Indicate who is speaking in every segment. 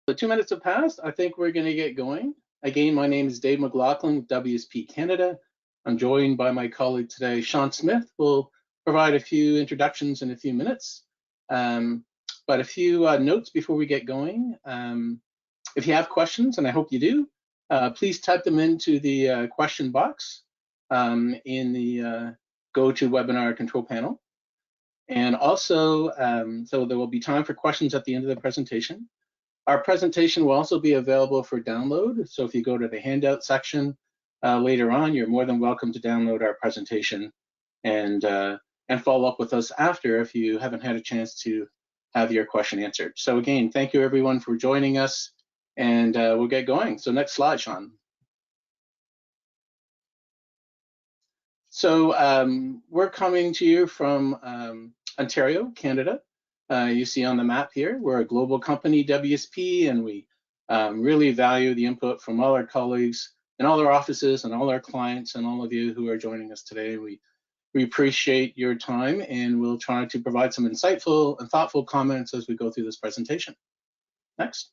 Speaker 1: The 2 minutes have passed. I think we're going to get going. Again, my name is Dave McLaughlin with WSP Canada. I'm joined by my colleague today, Sean Smith, who will provide a few introductions in a few minutes. But a few notes before we get going. If you have questions, and I hope you do, please type them into the question box in the GoToWebinar control panel. And also, so there will be time for questions at the end of the presentation. Our presentation will also be available for download. So if you go to the handout section later on, you're more than welcome to download our presentation and follow up with us after if you haven't had a chance to have your question answered. So again, thank you everyone for joining us, and we'll get going. So next slide, Sean. So we're coming to you from Ontario, Canada. You see on the map here, we're a global company, WSP, and we really value the input from all our colleagues in all our offices and all our clients and all of you who are joining us today. We appreciate your time, and we'll try to provide some insightful and thoughtful comments as we go through this presentation. Next.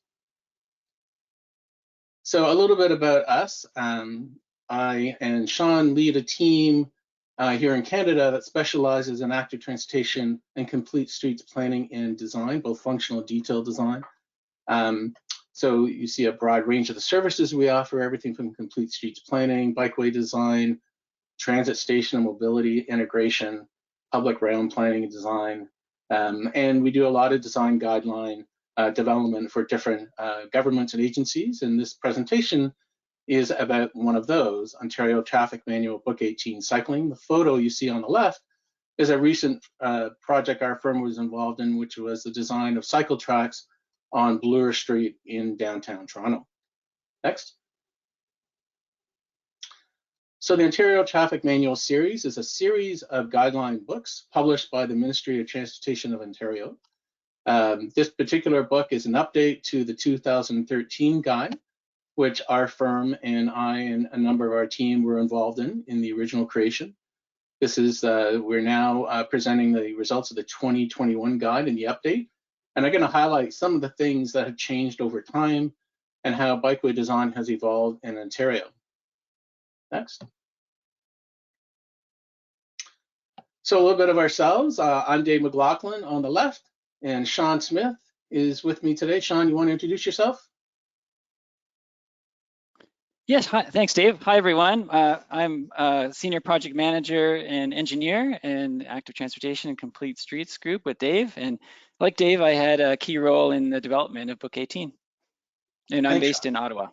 Speaker 1: So a little bit about us. I and Sean lead a team here in Canada that specializes in active transportation and complete streets planning and design, both functional and detailed design. So you see a broad range of the services we offer, everything from complete streets planning, bikeway design, transit station and mobility integration, public realm planning and design. And we do a lot of design guideline development for different governments and agencies. And this presentation is about one of those, Ontario Traffic Manual Book 18 Cycling. The photo you see on the left is a recent project our firm was involved in, which was the design of cycle tracks on Bloor Street in downtown Toronto. Next. So the Ontario Traffic Manual series is a series of guideline books published by the Ministry of Transportation of Ontario. This particular book is an update to the 2013 guide, which our firm and I and a number of our team were involved in the original creation. This is, we're now presenting the results of the 2021 guide and the update. And I'm gonna highlight some of the things that have changed over time and how bikeway design has evolved in Ontario. Next. So a little bit of ourselves. I'm Dave McLaughlin on the left, and Sean Smith is with me today. Sean, you wanna introduce yourself?
Speaker 2: Yes, hi, thanks, Dave. Hi, everyone. I'm a senior project manager and engineer in active transportation and complete streets group with Dave. And like Dave, I had a key role in the development of Book 18. And I'm based in Ottawa.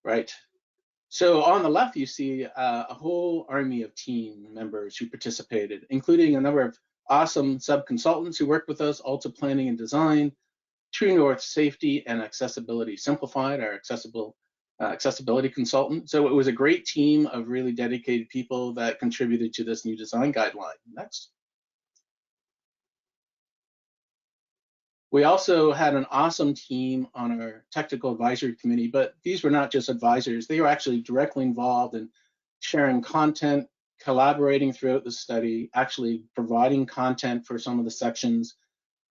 Speaker 1: Right. So on the left, you see a whole army of team members who participated, including a number of awesome sub-consultants who worked with us, Alta Planning and Design, True North Safety and Accessibility Simplified, our accessibility consultant. So it was a great team of really dedicated people that contributed to this new design guideline. Next. We also had an awesome team on our technical advisory committee, but these were not just advisors, they were actually directly involved in sharing content, collaborating throughout the study, actually providing content for some of the sections.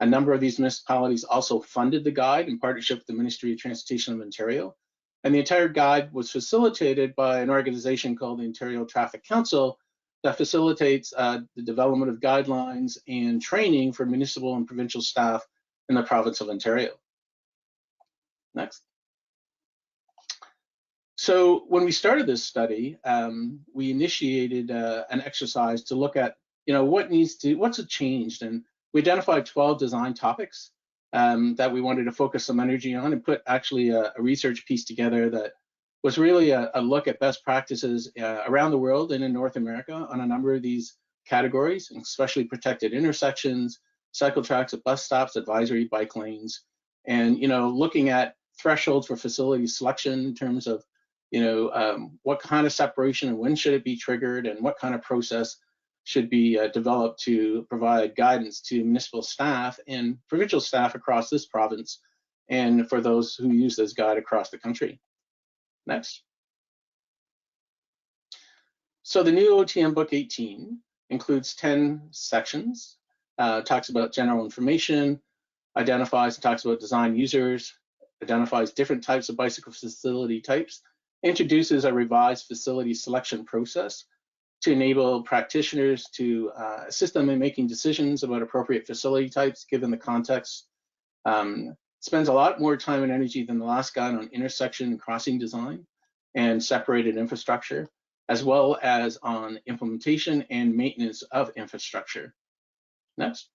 Speaker 1: A number of these municipalities also funded the guide in partnership with the Ministry of Transportation of Ontario. And the entire guide was facilitated by an organization called the Ontario Traffic Council that facilitates the development of guidelines and training for municipal and provincial staff in the province of Ontario. Next. So when we started this study, we initiated an exercise to look at, what's changed, and we identified 12 design topics that we wanted to focus some energy on and put actually a research piece together that was really a look at best practices around the world and in North America on a number of these categories, especially protected intersections, cycle tracks at bus stops, advisory bike lanes, and looking at thresholds for facility selection in terms of what kind of separation and when should it be triggered, and what kind of process should be developed to provide guidance to municipal staff and provincial staff across this province, and for those who use this guide across the country. Next. So the new OTM Book 18 includes 10 sections, talks about general information, identifies and talks about design users, identifies different types of bicycle facility types, introduces a revised facility selection process to enable practitioners to assist them in making decisions about appropriate facility types given the context. Spends a lot more time and energy than the last guide on intersection and crossing design and separated infrastructure, as well as on implementation and maintenance of infrastructure. Next.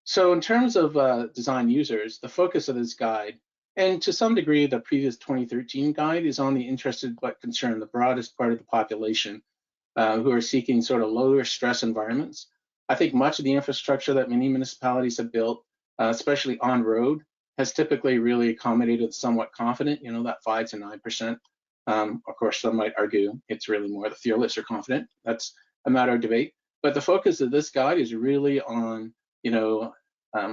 Speaker 1: So in terms of design users, the focus of this guide, and to some degree the previous 2013 guide, is on the interested but concerned, the broadest part of the population who are seeking sort of lower stress environments. I think much of the infrastructure that many municipalities have built, especially on road, has typically really accommodated somewhat confident, you know, that 5 to 9%. Of course, some might argue it's really more the fearless or confident. That's a matter of debate. But the focus of this guide is really on, you know,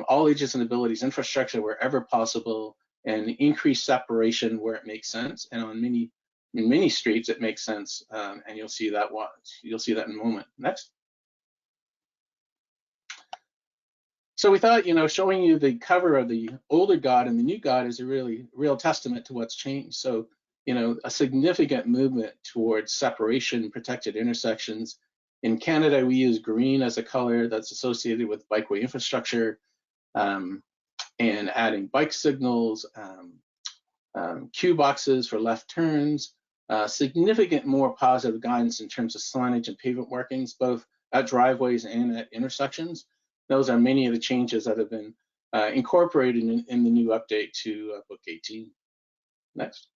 Speaker 1: all ages and abilities infrastructure wherever possible, and increase separation where it makes sense. And on many streets it makes sense, and you'll see that in a moment. Next. So we thought, you know, showing you the cover of the older guide and the new guide is a real testament to what's changed. So, you know, a significant movement towards separation, protected intersections. In Canada, we use green as a color that's associated with bikeway infrastructure, and adding bike signals, cue boxes for left turns, significant more positive guidance in terms of signage and pavement markings, both at driveways and at intersections. Those are many of the changes that have been incorporated in the new update to Book 18. Next.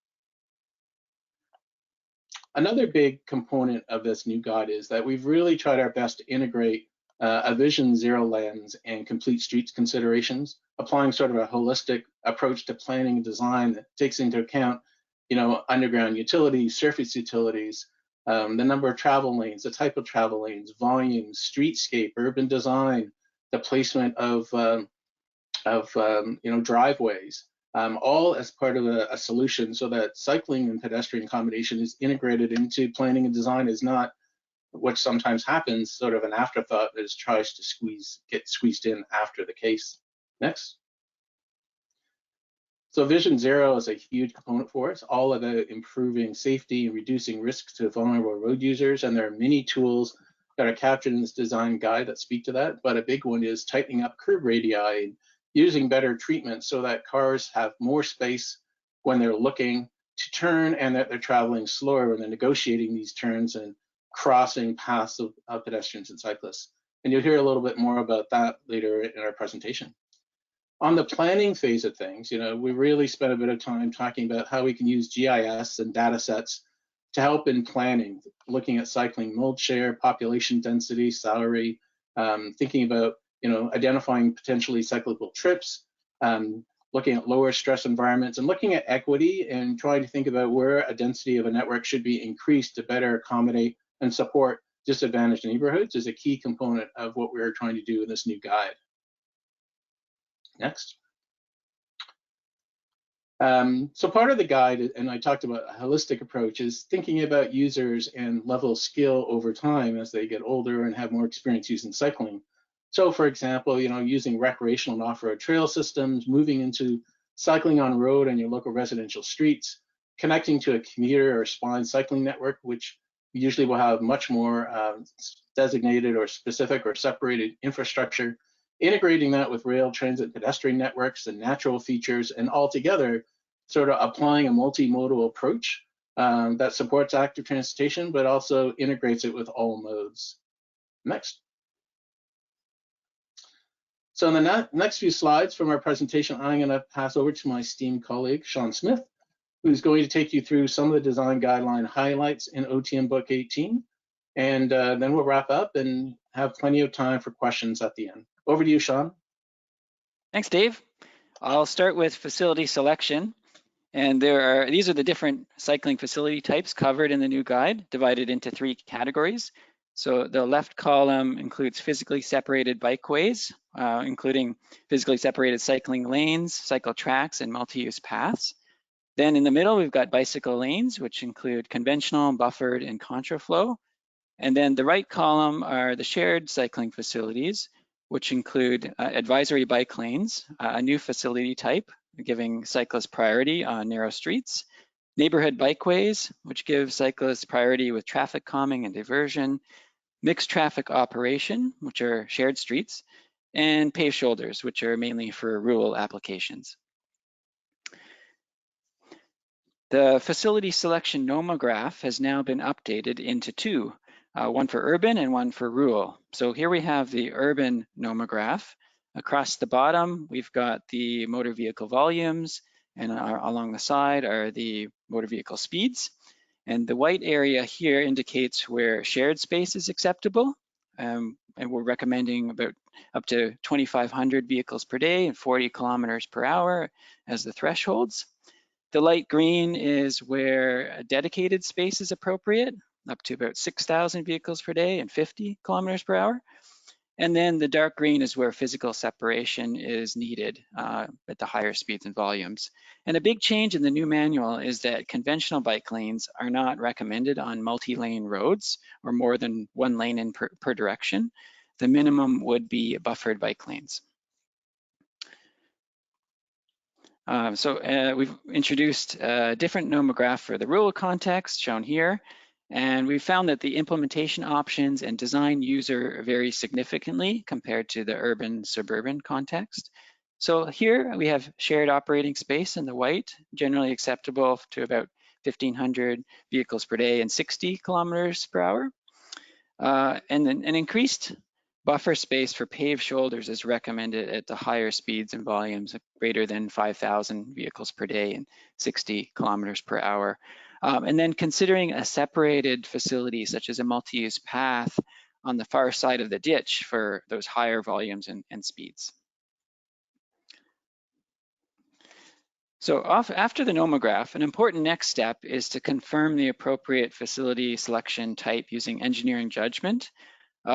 Speaker 1: Another big component of this new guide is that we've really tried our best to integrate a Vision Zero lens and complete streets considerations, applying sort of a holistic approach to planning and design that takes into account, you know, underground utilities, surface utilities, the number of travel lanes, the type of travel lanes, volume, streetscape, urban design, the placement of you know, driveways, all as part of a solution, so that cycling and pedestrian accommodation is integrated into planning and design, is not what sometimes happens, sort of an afterthought that tries to get squeezed in after the case. Next. So Vision Zero is a huge component for us, all about improving safety and reducing risks to vulnerable road users. And there are many tools that are captured in this design guide that speak to that. But a big one is tightening up curb radii and using better treatment so that cars have more space when they're looking to turn, and that they're traveling slower when they're negotiating these turns and crossing paths of pedestrians and cyclists. And you'll hear a little bit more about that later in our presentation. On the planning phase of things, you know, we really spent a bit of time talking about how we can use GIS and data sets to help in planning, looking at cycling mode share, population density, salary, thinking about, you know, identifying potentially cyclable trips, looking at lower stress environments, and looking at equity and trying to think about where a density of a network should be increased to better accommodate and support disadvantaged neighborhoods is a key component of what we're trying to do in this new guide. Next. So part of the guide, and I talked about a holistic approach, is thinking about users and level of skill over time as they get older and have more experience using cycling. So for example, you know, using recreational and off-road trail systems, moving into cycling on road and your local residential streets, connecting to a commuter or spline cycling network, which usually will have much more designated or specific or separated infrastructure, integrating that with rail, transit, pedestrian networks and natural features, and altogether sort of applying a multimodal approach that supports active transportation, but also integrates it with all modes. Next. So in the next few slides from our presentation, I'm going to pass over to my esteemed colleague, Sean Smith, who's going to take you through some of the design guideline highlights in OTM Book 18. And then we'll wrap up and have plenty of time for questions at the end. Over to you, Sean.
Speaker 2: Thanks, Dave. I'll start with facility selection. And these are the different cycling facility types covered in the new guide, divided into 3 categories. So the left column includes physically separated bikeways, including physically separated cycling lanes, cycle tracks, and multi-use paths. Then in the middle, we've got bicycle lanes, which include conventional, buffered, and contraflow. And then the right column are the shared cycling facilities, which include advisory bike lanes, a new facility type, giving cyclists priority on narrow streets, neighborhood bikeways, which give cyclists priority with traffic calming and diversion, mixed traffic operation, which are shared streets, and paved shoulders, which are mainly for rural applications. The facility selection nomograph has now been updated into two, one for urban and one for rural. So here we have the urban nomograph. Across the bottom, we've got the motor vehicle volumes, and along the side are the motor vehicle speeds. And the white area here indicates where shared space is acceptable. And we're recommending about up to 2,500 vehicles per day and 40 kilometers per hour as the thresholds. The light green is where a dedicated space is appropriate, up to about 6,000 vehicles per day and 50 kilometers per hour. And then the dark green is where physical separation is needed at the higher speeds and volumes. And a big change in the new manual is that conventional bike lanes are not recommended on multi-lane roads or more than one lane in per direction. The minimum would be buffered bike lanes. We've introduced a different nomograph for the rural context shown here. And we found that the implementation options and design user vary significantly compared to the urban suburban context. So here we have shared operating space in the white, generally acceptable to about 1,500 vehicles per day and 60 kilometers per hour. And then an increased buffer space for paved shoulders is recommended at the higher speeds and volumes greater than 5,000 vehicles per day and 60 kilometers per hour. And then considering a separated facility such as a multi-use path on the far side of the ditch for those higher volumes and speeds. So after the nomograph, an important next step is to confirm the appropriate facility selection type using engineering judgment.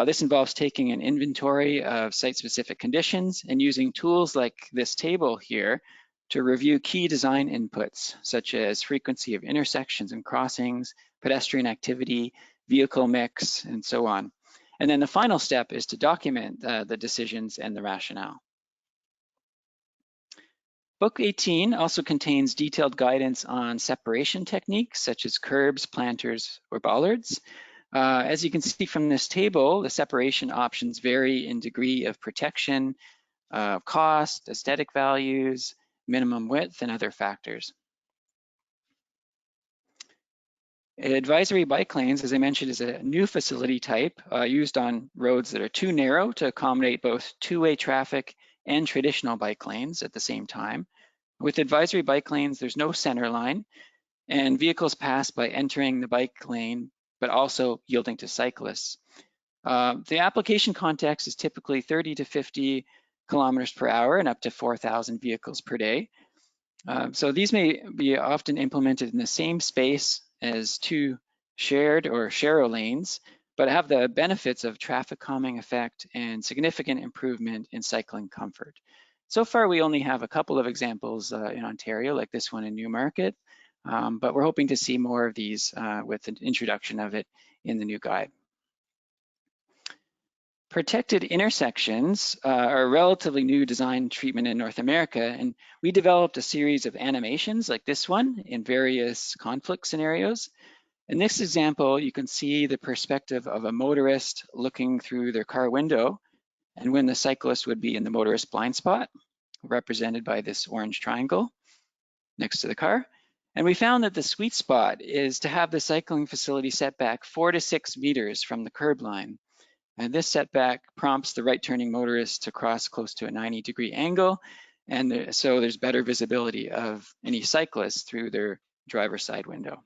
Speaker 2: This involves taking an inventory of site-specific conditions and using tools like this table here to review key design inputs, such as frequency of intersections and crossings, pedestrian activity, vehicle mix, and so on. And then the final step is to document the decisions and the rationale. Book 18 also contains detailed guidance on separation techniques, such as curbs, planters, or bollards. As you can see from this table, the separation options vary in degree of protection, cost, aesthetic values, minimum width, and other factors. Advisory bike lanes, as I mentioned, is a new facility type used on roads that are too narrow to accommodate both two-way traffic and traditional bike lanes at the same time. With advisory bike lanes, there's no center line, and vehicles pass by entering the bike lane, but also yielding to cyclists. The application context is typically 30 to 50 kilometers per hour and up to 4,000 vehicles per day. So these may be often implemented in the same space as two shared or share lanes, but have the benefits of traffic calming effect and significant improvement in cycling comfort. So far, we only have a couple of examples in Ontario, like this one in Newmarket, but we're hoping to see more of these with the introduction of it in the new guide. Protected intersections are a relatively new design treatment in North America, and we developed a series of animations like this one in various conflict scenarios. In this example, you can see the perspective of a motorist looking through their car window, and when the cyclist would be in the motorist blind spot, represented by this orange triangle next to the car. And we found that the sweet spot is to have the cycling facility set back 4 to 6 meters from the curb line. And this setback prompts the right turning motorist to cross close to a 90-degree angle. And so there's better visibility of any cyclists through their driver's side window.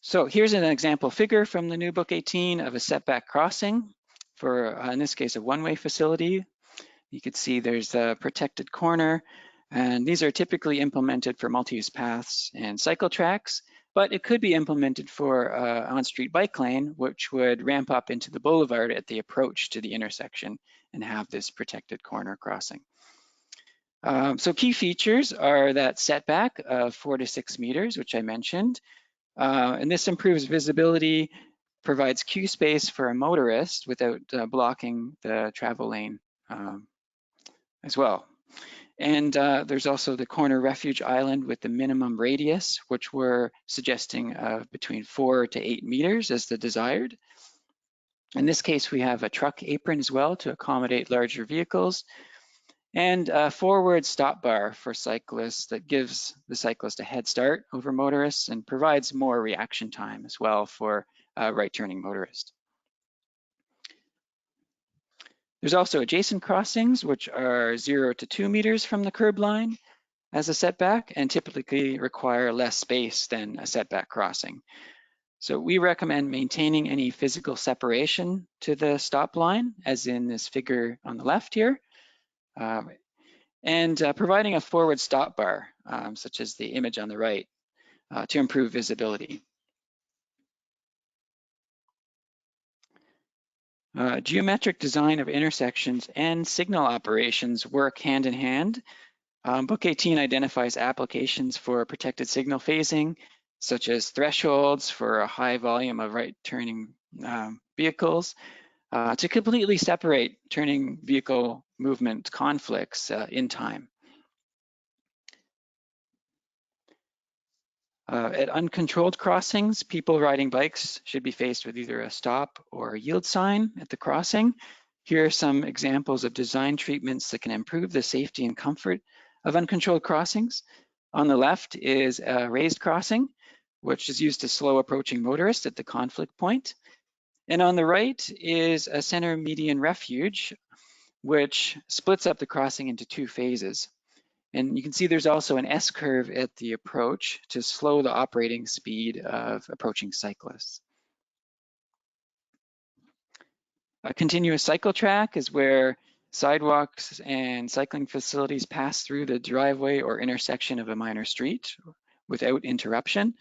Speaker 2: So here's an example figure from the new Book 18 of a setback crossing for, in this case, a one-way facility. You can see there's a protected corner, and these are typically implemented for multi-use paths and cycle tracks, but it could be implemented for on-street bike lane, which would ramp up into the boulevard at the approach to the intersection and have this protected corner crossing. So key features are that setback of 4 to 6 meters, which I mentioned, and this improves visibility provides queue space for a motorist without blocking the travel lane as well. And there's also the corner refuge island with the minimum radius, which we're suggesting between 4 to 8 meters as the desired. In this case, we have a truck apron as well to accommodate larger vehicles, and a forward stop bar for cyclists that gives the cyclist a head start over motorists and provides more reaction time as well for right-turning motorists. There's also adjacent crossings, which are 0 to 2 meters from the curb line as a setback and typically require less space than a setback crossing. So we recommend maintaining any physical separation to the stop line, as in this figure on the left here, and providing a forward stop bar, such as the image on the right, to improve visibility. Geometric design of intersections and signal operations work hand in hand. Book 18 identifies applications for protected signal phasing, such as thresholds for a high volume of right-turning vehicles, to completely separate turning vehicle movement conflicts in time. At uncontrolled crossings, people riding bikes should be faced with either a stop or a yield sign at the crossing. Here are some examples of design treatments that can improve the safety and comfort of uncontrolled crossings. On the left is a raised crossing, which is used to slow approaching motorists at the conflict point. And on the right is a center median refuge, which splits up the crossing into 2 phases. And you can see there's also an S-curve at the approach to slow the operating speed of approaching cyclists. A continuous cycle track is where sidewalks and cycling facilities pass through the driveway or intersection of a minor street without interruption.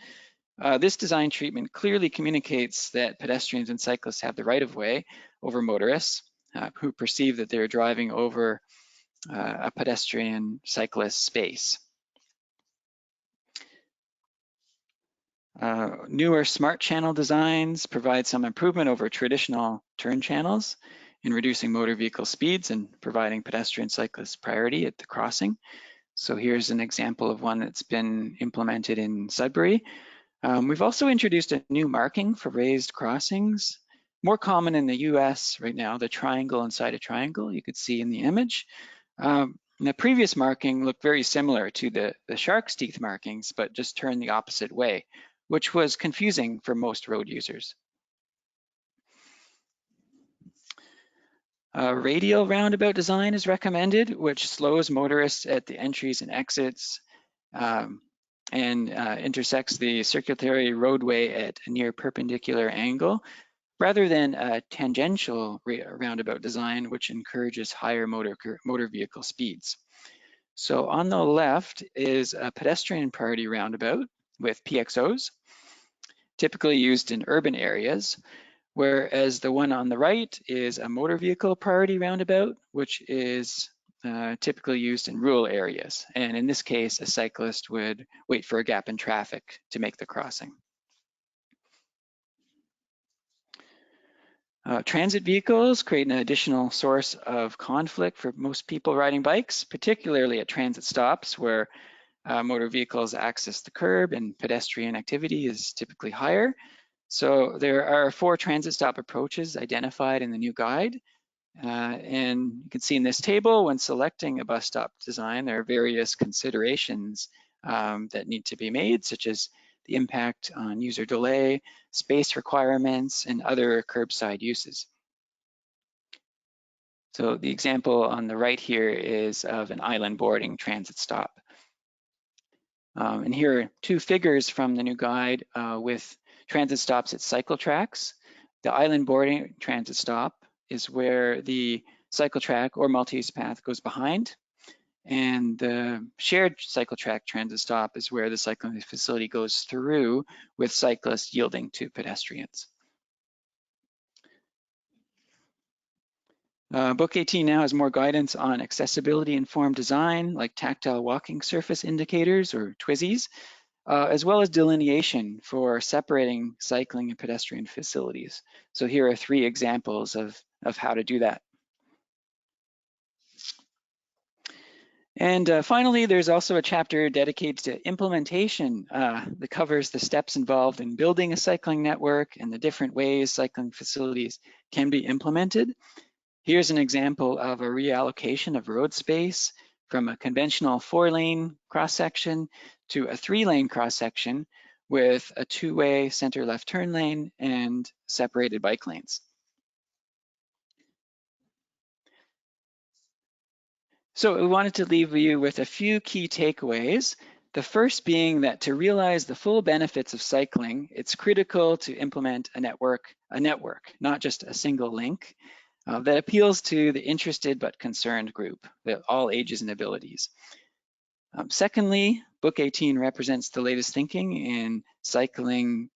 Speaker 2: This design treatment clearly communicates that pedestrians and cyclists have the right of way over motorists who perceive that they're driving over a pedestrian cyclist space. Newer smart channel designs provide some improvement over traditional turn channels in reducing motor vehicle speeds and providing pedestrian cyclists priority at the crossing. So here's an example of one that's been implemented in Sudbury. We've also introduced a new marking for raised crossings, more common in the US right now, the triangle inside a triangle you could see in the image. The previous marking looked very similar to the shark's teeth markings, but just turned the opposite way, which was confusing for most road users. Radial roundabout design is recommended, which slows motorists at the entries and exits and intersects the circulatory roadway at a near perpendicular angle, rather than a tangential roundabout design, which encourages higher motor vehicle speeds. So on the left is a pedestrian priority roundabout with PXOs, typically used in urban areas, whereas the one on the right is a motor vehicle priority roundabout, which is typically used in rural areas. And in this case, a cyclist would wait for a gap in traffic to make the crossing. Transit vehicles create an additional source of conflict for most people riding bikes, particularly at transit stops where motor vehicles access the curb and pedestrian activity is typically higher. So there are 4 transit stop approaches identified in the new guide. And you can see in this table, when selecting a bus stop design, there are various considerations that need to be made, such as the impact on user delay, space requirements, and other curbside uses. So the example on the right here is of an island boarding transit stop. And here are 2 figures from the new guide with transit stops at cycle tracks. The island boarding transit stop is where the cycle track or multi-use path goes behind. And the shared cycle track transit stop is where the cycling facility goes through, with cyclists yielding to pedestrians. Book 18 now has more guidance on accessibility informed design, like tactile walking surface indicators or TWSIes. as well as delineation for separating cycling and pedestrian facilities. So here are 3 examples of how to do that. And finally, there's also a chapter dedicated to implementation that covers the steps involved in building a cycling network and the different ways cycling facilities can be implemented. Here's an example of a reallocation of road space from a conventional 4-lane cross-section to a 3-lane cross-section with a 2-way center left turn lane and separated bike lanes. So we wanted to leave you with a few key takeaways. The first being that to realize the full benefits of cycling, it's critical to implement a network, not just a single link, that appeals to the interested but concerned group, all ages and abilities. Secondly, Book 18 represents the latest thinking in cycling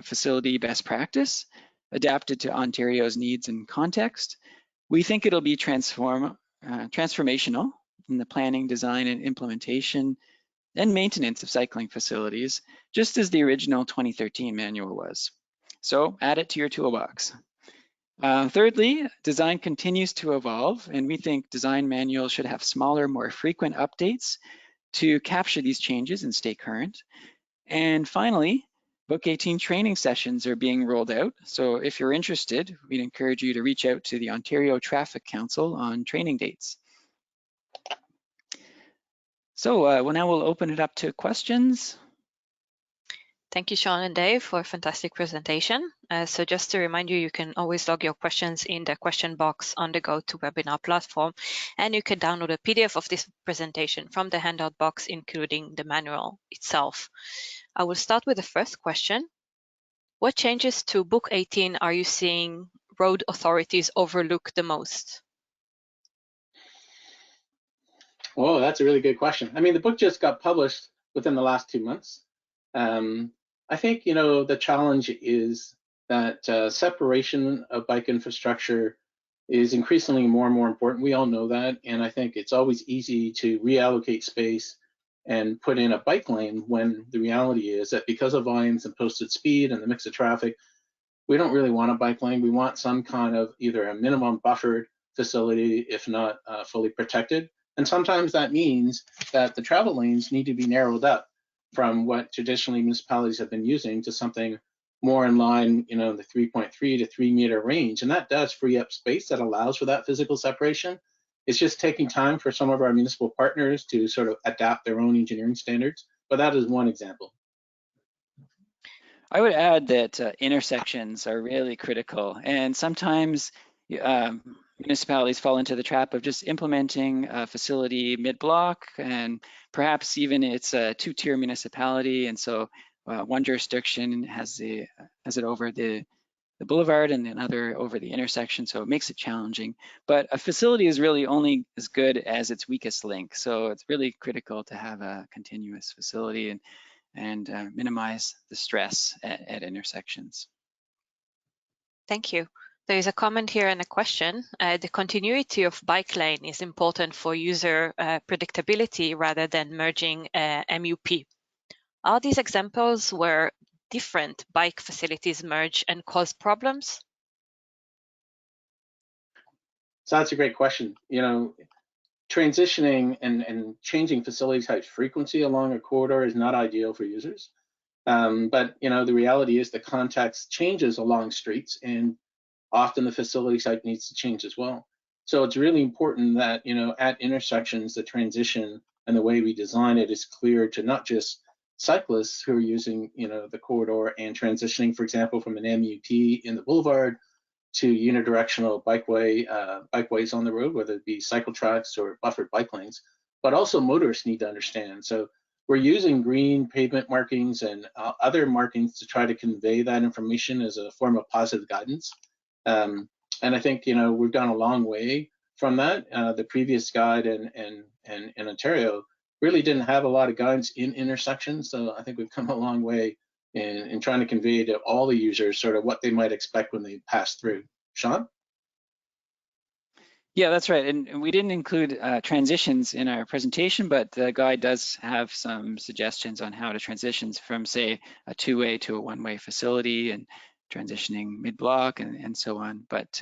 Speaker 2: facility best practice, adapted to Ontario's needs and context. We think it'll be transformational in the planning, design, and implementation and maintenance of cycling facilities, just as the original 2013 manual was. So add it to your toolbox. Thirdly, design continues to evolve, and we think design manuals should have smaller, more frequent updates to capture these changes and stay current. And finally, Book 18 training sessions are being rolled out. So if you're interested, we'd encourage you to reach out to the Ontario Traffic Council on training dates. So now we'll open it up to questions.
Speaker 3: Thank you, Sean and Dave, for a fantastic presentation. So just to remind you, you can always log your questions in the question box on the GoToWebinar platform, and you can download a PDF of this presentation from the handout box, including the manual itself. I will start with the first question. What changes to Book 18 are you seeing road authorities overlook the most?
Speaker 1: Oh, that's a really good question. I mean, the book just got published within the last 2 months. I think, the challenge is that separation of bike infrastructure is increasingly more and more important. We all know that. And I think it's always easy to reallocate space and put in a bike lane when the reality is that because of volumes and posted speed and the mix of traffic, we don't really want a bike lane. We want some kind of either a minimum buffered facility, if not fully protected. And sometimes that means that the travel lanes need to be narrowed up from what traditionally municipalities have been using to something more in line, the 3.3 to 3 meter range. And that does free up space that allows for that physical separation. It's just taking time for some of our municipal partners to sort of adapt their own engineering standards. But that is one example.
Speaker 2: I would add that intersections are really critical, and sometimes municipalities fall into the trap of just implementing a facility mid-block, and perhaps even it's a 2-tier municipality, and so one jurisdiction has it over the boulevard and another over the intersection, so it makes it challenging. But a facility is really only as good as its weakest link, so it's really critical to have a continuous facility and minimize the stress at intersections.
Speaker 3: Thank you. There is a comment here and a question. The continuity of bike lane is important for user predictability rather than merging MUP. Are these examples where different bike facilities merge and cause problems?
Speaker 1: So that's a great question. Transitioning and changing facility type frequency along a corridor is not ideal for users. But the reality is the context changes along streets, and often the facility type needs to change as well. So it's really important that at intersections, the transition and the way we design it is clear to not just cyclists who are using the corridor and transitioning, for example, from an MUP in the boulevard to unidirectional bikeways on the road, whether it be cycle tracks or buffered bike lanes, but also motorists need to understand. So we're using green pavement markings and other markings to try to convey that information as a form of positive guidance. And I think we've gone a long way from that. The previous guide in Ontario really didn't have a lot of guidance in intersections, so I think we've come a long way in trying to convey to all the users sort of what they might expect when they pass through. Sean?
Speaker 2: Yeah, that's right. And we didn't include transitions in our presentation, but the guide does have some suggestions on how to transition from, say, a two-way to a one-way facility and transitioning mid-block and so on. But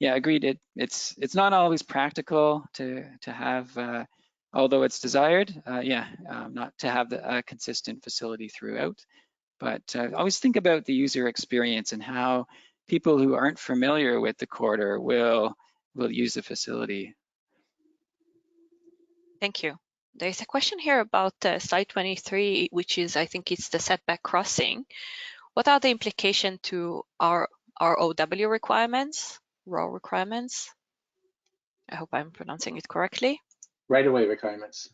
Speaker 2: yeah, agreed. It's not always practical to have, although it's desired, not to have a consistent facility throughout. But always think about the user experience and how people who aren't familiar with the corridor will use the facility.
Speaker 3: Thank you. There's a question here about slide 23, which is, I think it's the setback crossing. What are the implications to our ROW requirements, raw requirements? I hope I'm pronouncing it correctly.
Speaker 1: Right-of-way requirements.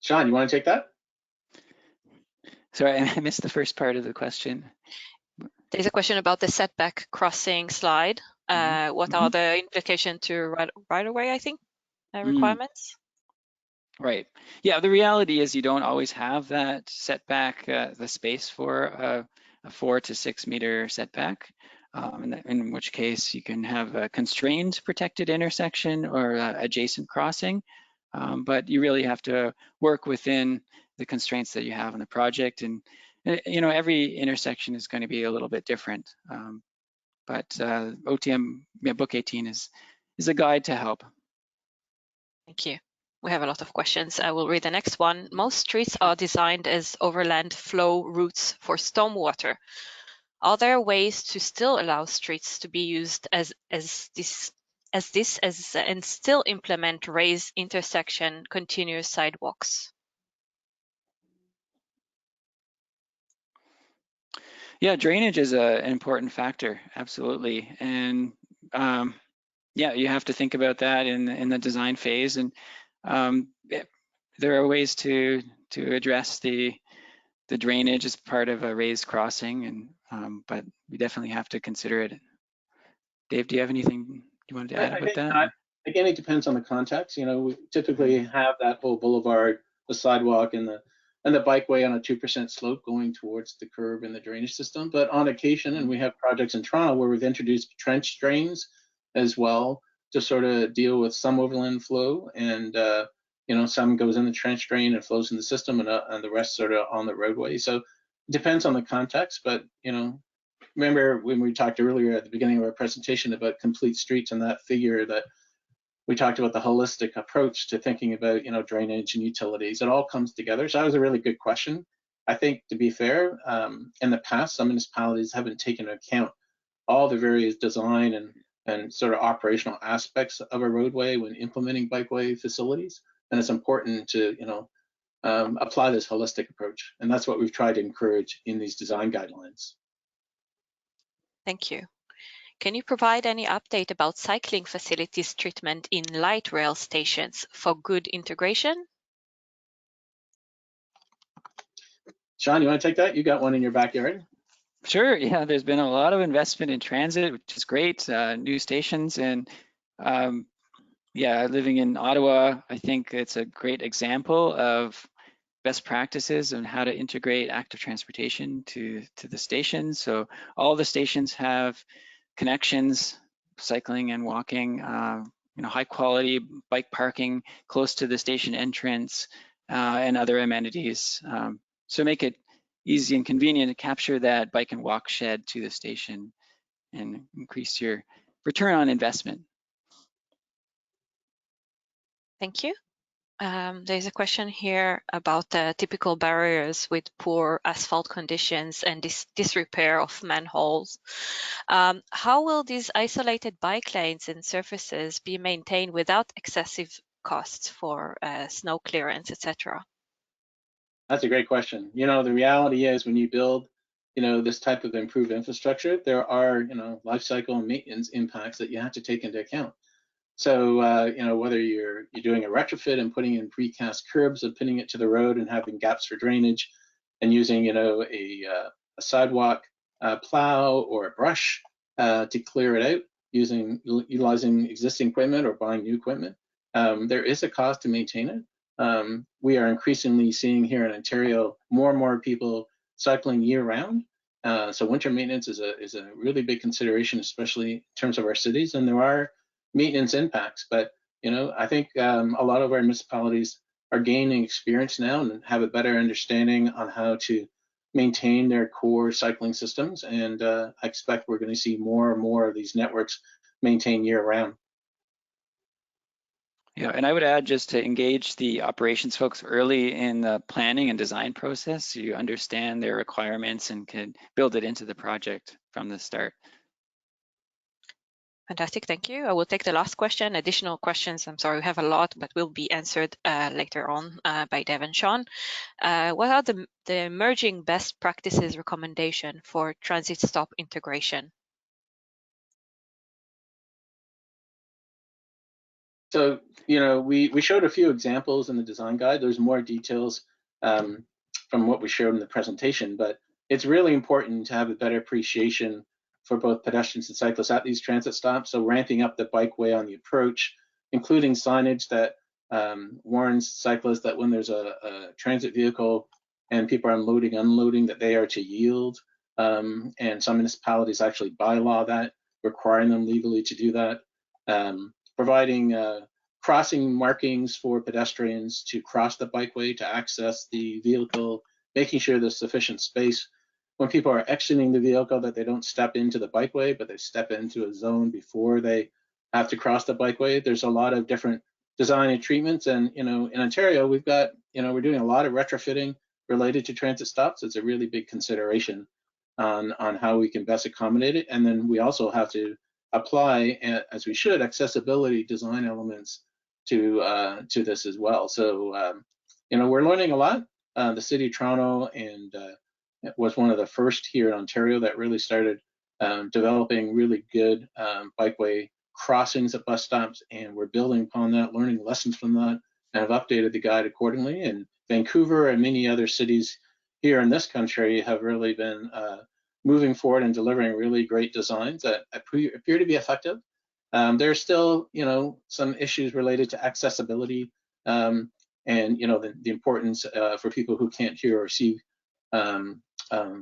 Speaker 1: Sean, you want to take that?
Speaker 2: Sorry, I missed the first part of the question.
Speaker 3: There's a question about the setback crossing slide. What are the implications to right-of-way, I think, requirements?
Speaker 2: Right. Yeah, the reality is you don't always have that setback, the space for a 4 to 6 meter setback, in which case you can have a constrained protected intersection or adjacent crossing, but you really have to work within the constraints that you have on the project. And you know, every intersection is going to be a little bit different, but OTM Book 18 is a guide to help.
Speaker 3: Thank you. We have a lot of questions. I will read the next one. Most streets are designed as overland flow routes for stormwater. Are there ways to still allow streets to be used as this and still implement raised intersection continuous sidewalks?
Speaker 2: Yeah, drainage is an important factor, absolutely. And yeah, you have to think about that in the design phase. And there are ways to address the drainage as part of a raised crossing, and but we definitely have to consider it. Dave, do you have anything you wanted to add about that?
Speaker 1: Again, it depends on the context. You know, we typically have that whole boulevard, the sidewalk, and the bikeway on a 2% slope going towards the curb and the drainage system. But on occasion, and we have projects in Toronto where we've introduced trench drains as well to sort of deal with some overland flow, and you know, some goes in the trench drain and flows in the system, and the rest sort of on the roadway. So it depends on the context, but you know, remember when we talked earlier at the beginning of our presentation about complete streets and that figure that we talked about the holistic approach to thinking about, you know, drainage and utilities. It all comes together. So that was a really good question. I think, to be fair, in the past, some municipalities haven't taken into account all the various design and sort of operational aspects of a roadway when implementing bikeway facilities. And it's important to, you know, apply this holistic approach. And that's what we've tried to encourage in these design guidelines.
Speaker 3: Thank you. Can you provide any update about cycling facilities treatment in light rail stations for good integration?
Speaker 1: Sean, you want to take that? You got one in your backyard.
Speaker 2: Sure. Yeah, there's been a lot of investment in transit, which is great. New stations, and yeah, living in Ottawa, I think it's a great example of best practices on how to integrate active transportation to the stations. So all the stations have connections, cycling and walking, you know, high quality bike parking close to the station entrance, and other amenities. So make it easy and convenient to capture that bike and walk shed to the station and increase your return on investment.
Speaker 3: Thank you. There's a question here about the typical barriers with poor asphalt conditions and disrepair of manholes. How will these isolated bike lanes and surfaces be maintained without excessive costs for snow clearance, etc.?
Speaker 1: That's a great question. You know, the reality is when you build, you know, this type of improved infrastructure, there are, you know, life cycle and maintenance impacts that you have to take into account. So, you know, whether you're doing a retrofit and putting in precast curbs and pinning it to the road and having gaps for drainage and using, you know, a sidewalk plow or a brush to clear it out utilizing existing equipment or buying new equipment, there is a cost to maintain it. We are increasingly seeing here in Ontario more and more people cycling year round. So winter maintenance is a really big consideration, especially in terms of our cities. And there are maintenance impacts. But I think a lot of our municipalities are gaining experience now and have a better understanding on how to maintain their core cycling systems. And I expect we're going to see more and more of these networks maintained year-round.
Speaker 2: Yeah, and I would add just to engage the operations folks early in the planning and design process so you understand their requirements and can build it into the project from the start.
Speaker 3: Fantastic, thank you. I will take the last question. Additional questions, I'm sorry, we have a lot, but will be answered later on by Dave and Sean. What are the emerging best practices recommendation for transit stop integration?
Speaker 1: So, we showed a few examples in the design guide. There's more details from what we showed in the presentation, but it's really important to have a better appreciation for both pedestrians and cyclists at these transit stops. So ramping up the bikeway on the approach, including signage that warns cyclists that when there's a transit vehicle and people are unloading, unloading, that they are to yield. And some municipalities actually bylaw that, requiring them legally to do that. Providing crossing markings for pedestrians to cross the bikeway to access the vehicle, making sure there's sufficient space when people are exiting the vehicle, that they don't step into the bikeway, but they step into a zone before they have to cross the bikeway. There's a lot of different design and treatments, and in Ontario, we've got we're doing a lot of retrofitting related to transit stops. It's a really big consideration on how we can best accommodate it, and then we also have to apply, as we should, accessibility design elements to this as well. So we're learning a lot. The City of Toronto and was one of the first here in Ontario that really started developing really good bikeway crossings at bus stops, and we're building upon that, learning lessons from that, and have updated the guide accordingly. And Vancouver and many other cities here in this country have really been moving forward and delivering really great designs that appear to be effective. There's still, some issues related to accessibility and, the importance for people who can't hear or see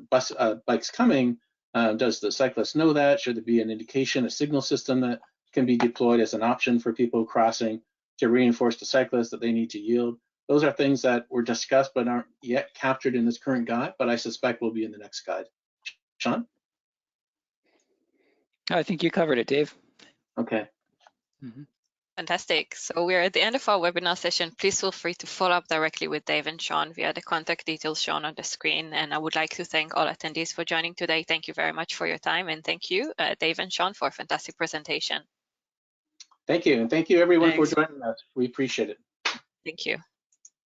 Speaker 1: bikes coming. Does the cyclist know that? Should there be an indication, a signal system that can be deployed as an option for people crossing to reinforce the cyclists that they need to yield? Those are things that were discussed but aren't yet captured in this current guide, but I suspect will be in the next guide. Sean?
Speaker 2: I think you covered it, Dave.
Speaker 1: Okay.
Speaker 2: Mm-hmm.
Speaker 3: Fantastic. So we're at the end of our webinar session. Please feel free to follow up directly with Dave and Sean via the contact details shown on the screen. And I would like to thank all attendees for joining today. Thank you very much for your time. And thank you, Dave and Sean, for a fantastic presentation.
Speaker 1: Thank you. And thank you everyone
Speaker 2: Thanks.
Speaker 1: for joining us. We appreciate it.
Speaker 3: Thank you.